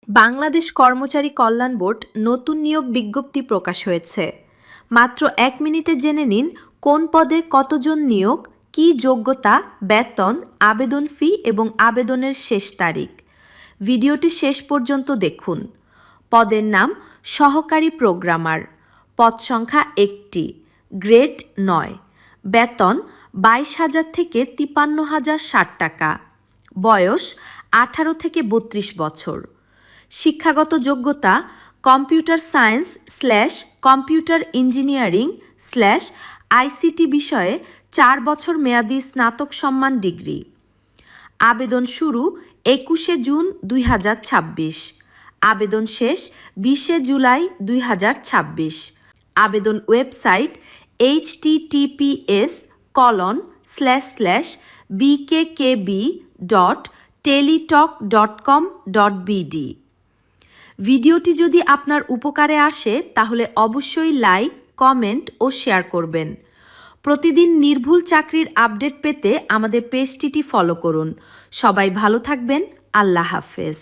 বাংলাদেশ কর্মচারী কল্যাণ বোর্ড নতুন নিয়োগ বিজ্ঞপ্তি প্রকাশ হয়েছে। মাত্র ১ মিনিটে জেনে নিন কোন পদে কতজন নিয়োগ, কী যোগ্যতা, বেতন, আবেদন ফি এবং আবেদনের শেষ তারিখ। ভিডিওটি শেষ পর্যন্ত দেখুন। পদের নাম সহকারী প্রোগ্রামার, পদ সংখ্যা ১টি, গ্রেড ৯, বেতন ২২,০০০ থেকে ৫৩,০৬০ টাকা, বয়স ১৮ থেকে ৩২ বছর। শিক্ষাগত যোগ্যতা কম্পিউটার সায়েন্স/কম্পিউটার ইঞ্জিনিয়ারিং/আইসিটি বিষয়ে ৪ বছর মেয়াদী স্নাতক সম্মান ডিগ্রি। আবেদন শুরু ২১শে জুন ২০২৬, আবেদন শেষ ২০শে জুলাই ২০২৬। আবেদন ওয়েবসাইট https://bkkb.teletalk.com.bd। ভিডিওটি যদি আপনার উপকারে আসে তাহলে অবশ্যই লাইক, কমেন্ট ও শেয়ার করবেন। প্রতিদিন নির্ভুল চাকরির আপডেট পেতে আমাদের পেজটি ফলো করুন। সবাই ভালো থাকবেন। আল্লাহ হাফেজ।